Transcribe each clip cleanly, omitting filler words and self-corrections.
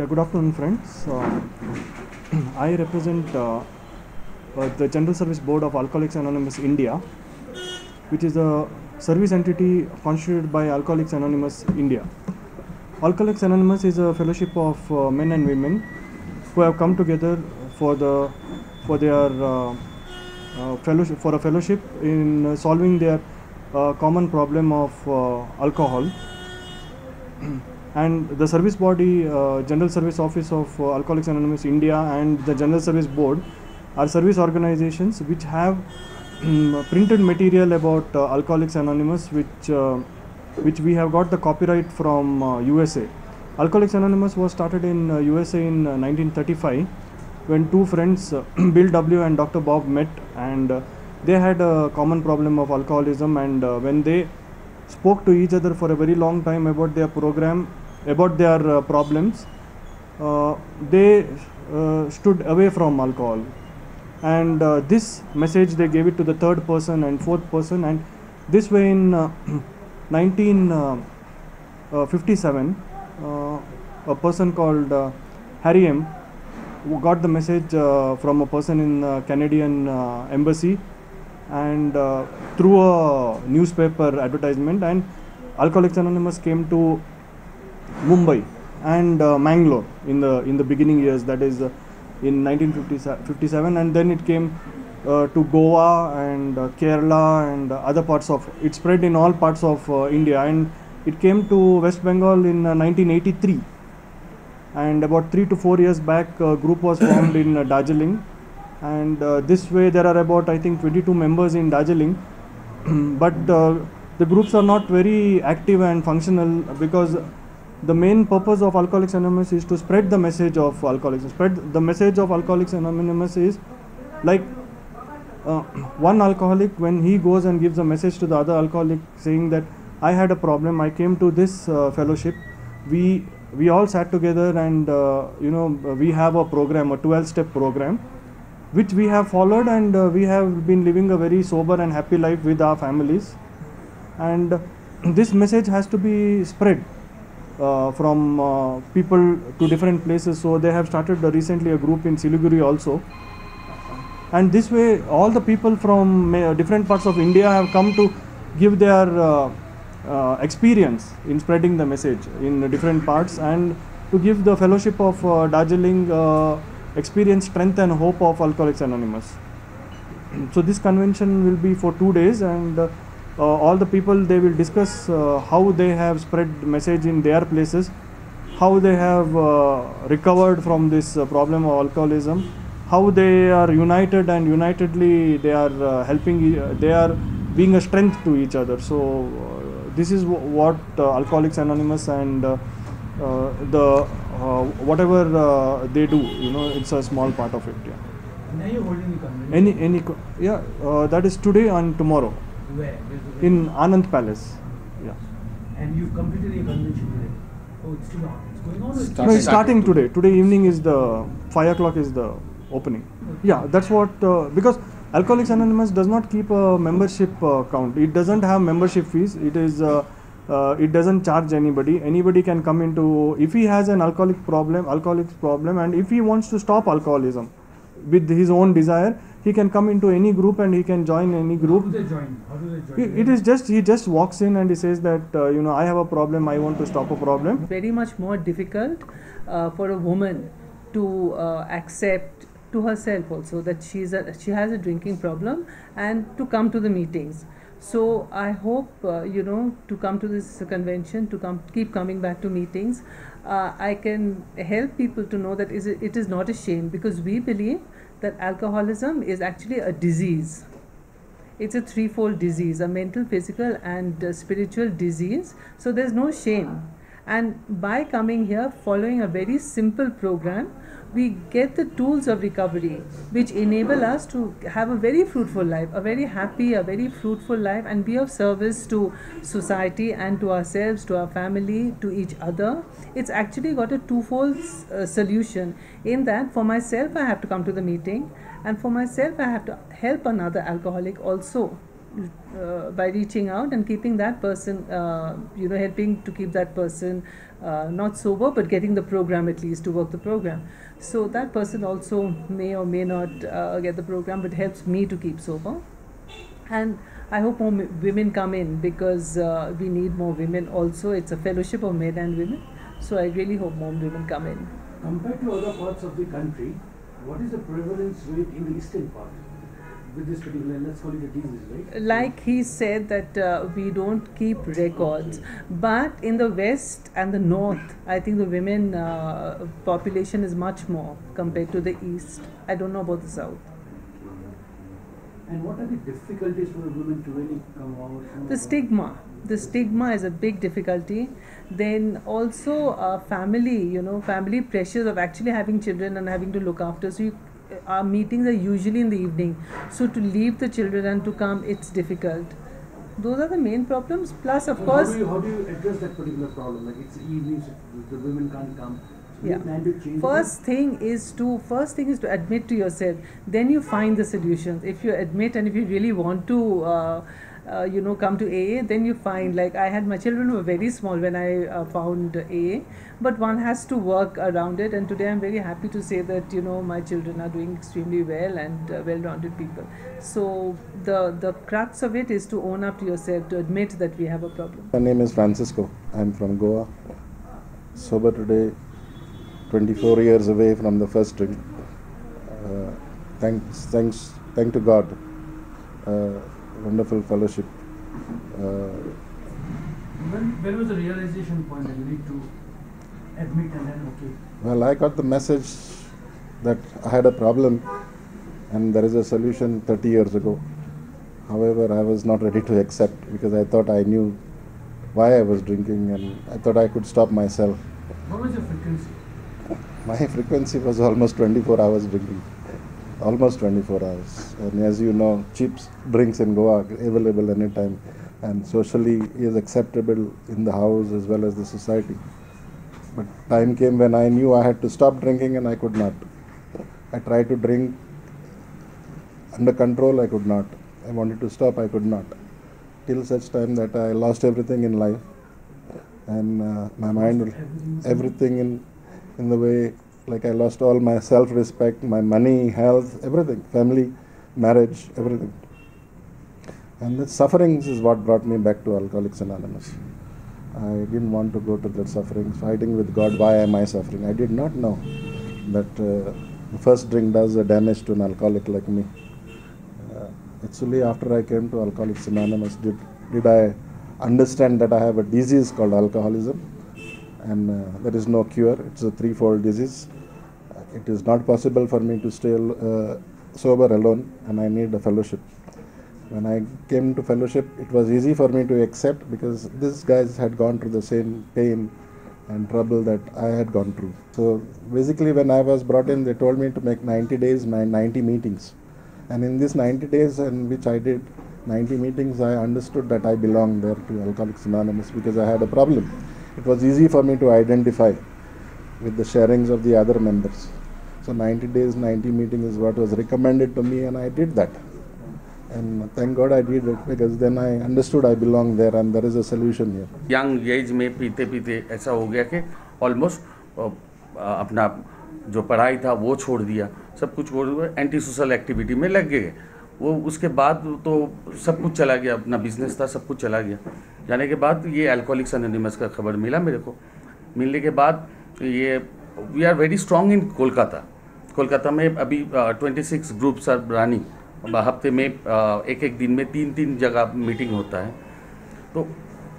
Yeah, good afternoon, friends. I represent the General Service Board of Alcoholics Anonymous India, which is a service entity constituted by Alcoholics Anonymous India. Alcoholics Anonymous is a fellowship of men and women who have come together for their fellowship, for a fellowship in solving their common problem of alcohol. And the service body, General Service Office of Alcoholics Anonymous India and the General Service Board are service organizations which have printed material about Alcoholics Anonymous, which we have got the copyright from USA. Alcoholics Anonymous was started in USA in 1935 when two friends, Bill W. and Dr. Bob, met, and they had a common problem of alcoholism, and when they spoke to each other for a very long time about their problems, they stood away from alcohol, and this message they gave it to the third person and fourth person, and this way in 1957 a person called Harry M. who got the message from a person in Canadian embassy, and through a newspaper advertisement, and Alcoholics Anonymous came to Mumbai and Mangalore in the beginning years, that is in 1957, and then it came to Goa and Kerala and other parts of it. Spread in all parts of India, and it came to West Bengal in 1983, and about 3 to 4 years back a group was formed in Darjeeling, and this way there are about, I think, 22 members in Darjeeling. But the groups are not very active and functional, because the main purpose of Alcoholics Anonymous is to spread the message of alcoholics. Spread the message of Alcoholics Anonymous is like one alcoholic, when he goes and gives a message to the other alcoholic saying that I had a problem, I came to this fellowship, we all sat together, and we have a program, a 12-step program, which we have followed, and we have been living a very sober and happy life with our families, and this message has to be spread from people to different places. So they have started recently a group in Siliguri also, and this way all the people from different parts of India have come to give their experience in spreading the message in different parts, and to give the fellowship of Darjeeling experience, strength and hope of Alcoholics Anonymous. So this convention will be for 2 days, and all the people, they will discuss how they have spread message in their places, how they have recovered from this problem of alcoholism, how they are united, and unitedly they are they are being a strength to each other. So this is what Alcoholics Anonymous and whatever they do, it's a small part of it. Yeah. And are you holding the convention? That is today and tomorrow. Where? In Anand Palace. Yeah. And you've completed your convention today? Oh, it's still on. It's going on? Or it's No, it's starting today. Today evening is 5 o'clock is the opening. Okay. Yeah, that's what, because Alcoholics Anonymous does not keep a membership count. It doesn't have membership fees. It doesn't charge anybody. Anybody can come into, if he has an alcoholics problem, and if he wants to stop alcoholism with his own desire, he can come into any group and he can join any group. How do they join? It is just, he just walks in and he says that, I have a problem, I want to stop a problem. Very much more difficult for a woman to accept to herself also that she has a drinking problem, and to come to the meetings. So I hope to come to this convention, to keep coming back to meetings. I can help people to know that it is not a shame, because we believe that alcoholism is actually a disease. It's a threefold disease: a mental, physical and spiritual disease. So there's no shame, and by coming here, following a very simple program, we get the tools of recovery which enable us to have a very fruitful life, a very happy, a very fruitful life, and be of service to society and to ourselves, to our family, to each other. It's actually got a twofold solution, in that for myself I have to come to the meeting, and for myself I have to help another alcoholic also by reaching out and keeping that person, helping to keep that person not sober, but getting the program at least to work the program. So that person also may or may not get the program, but helps me to keep sober. And I hope more women come in, because we need more women also. It's a fellowship of men and women. So I really hope more women come in. Compared to other parts of the country, what is the prevalence rate in the eastern part with this particular, let's call it a disease, right? Like he said that we don't keep records, but in the west and the north, I think the women population is much more compared to the east. I don't know about the south. And what are the difficulties for the women to really come out? The stigma is a big difficulty. Then also family, family pressures of actually having children and having to look after. So our meetings are usually in the evening. So to leave the children and to come, it's difficult. Those are the main problems. Plus, of course. How do you address that particular problem? Like it's evenings, the women can't come. Yeah. First thing is to admit to yourself. Then you find the solutions. If you admit and if you really want to, come to AA, then you find, like I had, my children were very small when I found AA, but one has to work around it. And today I'm very happy to say that my children are doing extremely well and well-rounded people. So the crux of it is to own up to yourself, to admit that we have a problem. My name is Francisco. I'm from Goa. Sober today. 24 years away from the first drink. Thank to God. Wonderful fellowship. When was the realization point that you need to admit and then okay? Well, I got the message that I had a problem and there is a solution 30 years ago. However, I was not ready to accept, because I thought I knew why I was drinking and I thought I could stop myself. What was your frequency? My frequency was almost 24 hours drinking. Almost 24 hours. And as you know, cheap drinks in Goa are available anytime, and socially is acceptable in the house as well as the society. But time came when I knew I had to stop drinking and I could not. I tried to drink under control, I could not. I wanted to stop, I could not. Till such time that I lost everything in life. And my mind, everything in the way, like I lost all my self-respect, my money, health, everything, family, marriage, everything. And the sufferings is what brought me back to Alcoholics Anonymous. I didn't want to go to that suffering, fighting with God, why am I suffering? I did not know that the first drink does a damage to an alcoholic like me. It's only after I came to Alcoholics Anonymous did I understand that I have a disease called alcoholism. And there is no cure. It's a threefold disease. It is not possible for me to stay sober alone, and I need a fellowship. When I came to fellowship, it was easy for me to accept, because these guys had gone through the same pain and trouble that I had gone through. So basically, when I was brought in, they told me to make 90 days, 90 meetings. And in this 90 days, in which I did 90 meetings, I understood that I belonged there to Alcoholics Anonymous, because I had a problem. It was easy for me to identify with the sharings of the other members. So 90 days, 90 meetings is what was recommended to me, and I did that. And thank God I did it, because then I understood I belong there and there is a solution here. Young age में पीते पीते ऐसा हो गया कि almost अपना जो पढ़ाई था वो छोड़ दिया, सब कुछ छोड़ दिया, एंटी सोशल एक्टिविटी में लग गए। वो उसके बाद तो सब कुछ चला गया, अपना बिजनेस था, सब कुछ चला गया। जाने के बाद ये अल्कोहलिक्स एनोनिमस का खबर मिला मेरे को। मिलने के बाद ये we are very strong in Kolkata में अभी 26 ग्रुप्स आर रनिंग। हफ्ते में एक दिन में 3 जगह मीटिंग होता है। तो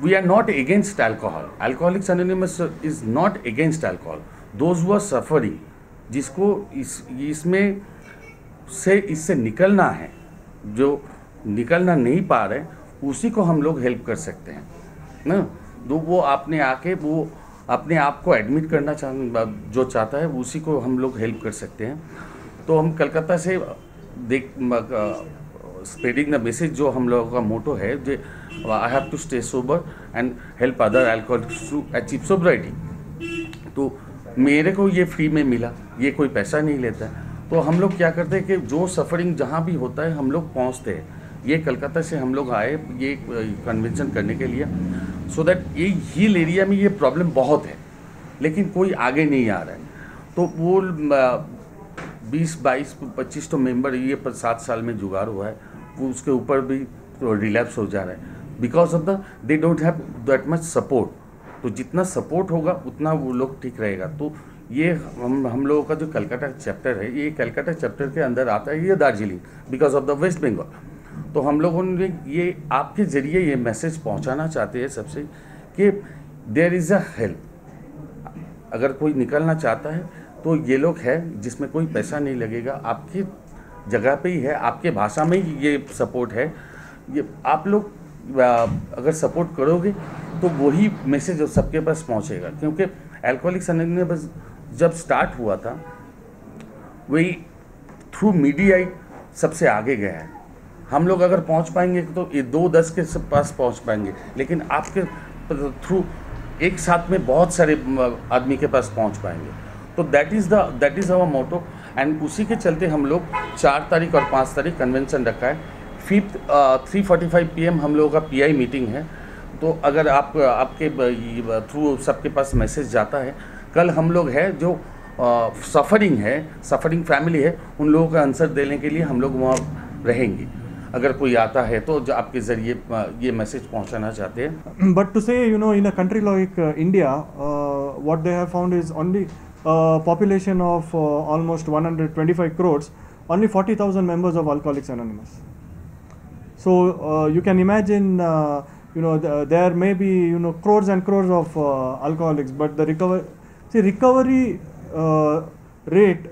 we are not against alcohol. Alcoholics anonymous is not against alcohol. Those who are suffering, जिसको इसमें से इससे निकलना है, जो निकलना नहीं पा रहे, उसी को हम लोग हेल्प कर सकते हैं ना। तो वो आपने आके वो अपने आप को एडमिट करना जो चाहता है, उसी को हम लोग हेल्प कर सकते हैं। तो हम कलकत्ता से स्प्रेडिंग द मैसेज, जो हम लोगों का मोटो है, जो I have to stay sober and help other alcoholics to achieve sobriety. तो मेरे को ये फ्री में मिला, ये कोई पैसा नहीं लेता है। तो हम लोग क्या करते हैं कि जो सफरिंग जहाँ भी होता है हम लोग पहुँचते हैं, ये कलकत्ता से हम लोग आए ये कन्वेंशन करने के लिए, सो दैट ये हिल एरिया में ये प्रॉब्लम बहुत है लेकिन कोई आगे नहीं आ रहा है। तो वो 20, 22, 25 तो मेंबर ये पर 7 साल में जुगाड़ हुआ है, वो उसके ऊपर भी तो रिलैप्स हो जा रहा है because of the they don't have that much support. तो जितना सपोर्ट होगा उतना वो लोग ठीक रहेगा। तो ये हम लोगों का जो कलकत्ता चैप्टर है, ये कलकत्ता चैप्टर के अंदर आता है ये Darjeeling because of the West Bengal. तो हम लोगों ने ये आपके ज़रिए ये मैसेज पहुंचाना चाहते हैं सबसे कि देयर इज़ अ हेल्प। अगर कोई निकलना चाहता है तो ये लोग है जिसमें कोई पैसा नहीं लगेगा, आपकी जगह पे ही है, आपके भाषा में ही ये सपोर्ट है। ये आप लोग अगर सपोर्ट करोगे तो वही मैसेज सबके पास पहुंचेगा। क्योंकि अल्कोहलिक्स एनोनिमस जब स्टार्ट हुआ था वही थ्रू मीडिया ही सबसे आगे गया है। हम लोग अगर पहुंच पाएंगे तो ये 2-10 के पास पहुंच पाएंगे, लेकिन आपके थ्रू एक साथ में बहुत सारे आदमी के पास पहुंच पाएंगे। तो that is our motto and उसी के चलते हम लोग 4 तारीख और 5 तारीख कन्वेंशन रखा है। 5th 3:45 PM हम लोगों का PI मीटिंग है। तो अगर आपके थ्रू सबके पास मैसेज जाता है, कल हम लोग है जो सफ़रिंग फैमिली है उन लोगों का आंसर देने के लिए हम लोग वहाँ रहेंगे। अगर कोई आता है तो जो आपके ज़रिए ये मैसेज पहुँचाना चाहते हैं। But to say, in a country like India, what they have found is only population of almost 125 crores, only 40,000 members of Alcoholics Anonymous. So you can imagine, there may be, crores and crores of alcoholics, but the recovery rate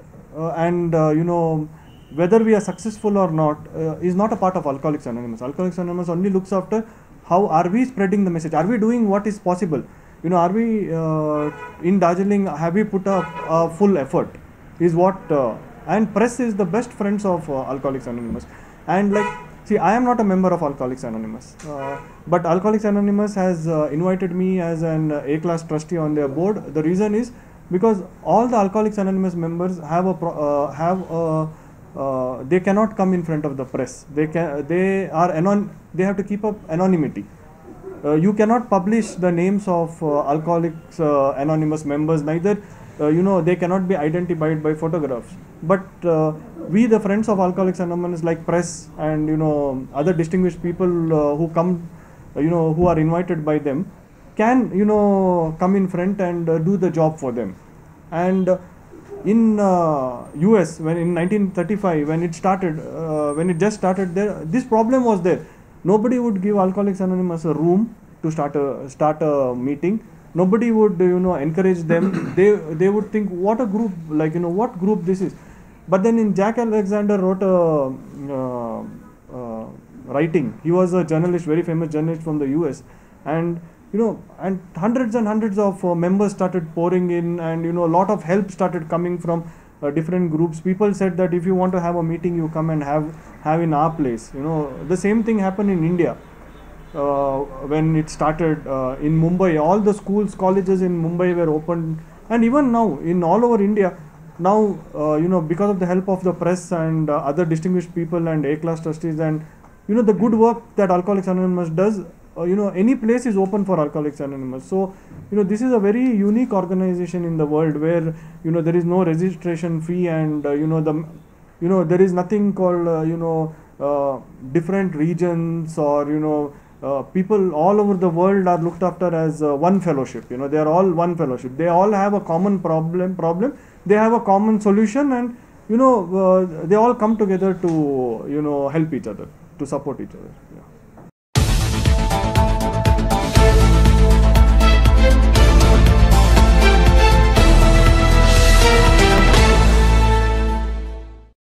and, whether we are successful or not is not a part of Alcoholics Anonymous. Alcoholics Anonymous only looks after how are we spreading the message, are we doing what is possible, are we in Darjeeling, have we put up a full effort, is what and press is the best friends of Alcoholics Anonymous. And see, I am not a member of Alcoholics Anonymous, but Alcoholics Anonymous has invited me as an A-class trustee on their board. The reason is because all the Alcoholics Anonymous members they cannot come in front of the press. They have to keep up anonymity. You cannot publish the names of Alcoholics Anonymous members, neither they cannot be identified by photographs. But we, the friends of Alcoholics Anonymous, like press and other distinguished people who come, who are invited by them, can come in front and do the job for them. And in US, when in 1935, when it started, when it just started, this problem was there. Nobody would give Alcoholics Anonymous a room to start a meeting. Nobody would encourage them. They would think, what a group, what group this is. But then in Jack Alexander wrote a writing. He was a journalist, very famous journalist from the US, and and hundreds and hundreds of members started pouring in, and a lot of help started coming from different groups. People said that if you want to have a meeting, you come and have in our place. The same thing happened in India when it started in Mumbai. All the schools, colleges in Mumbai were opened, and even now in all over India. Now because of the help of the press and other distinguished people and A-class trustees and the good work that Alcoholics Anonymous does. Any place is open for Alcoholics Anonymous. So, this is a very unique organization in the world where, there is no registration fee and, there is nothing called, different regions or, people all over the world are looked after as one fellowship. They are all one fellowship. They all have a common problem. They have a common solution and, they all come together to, help each other, to support each other. Yeah.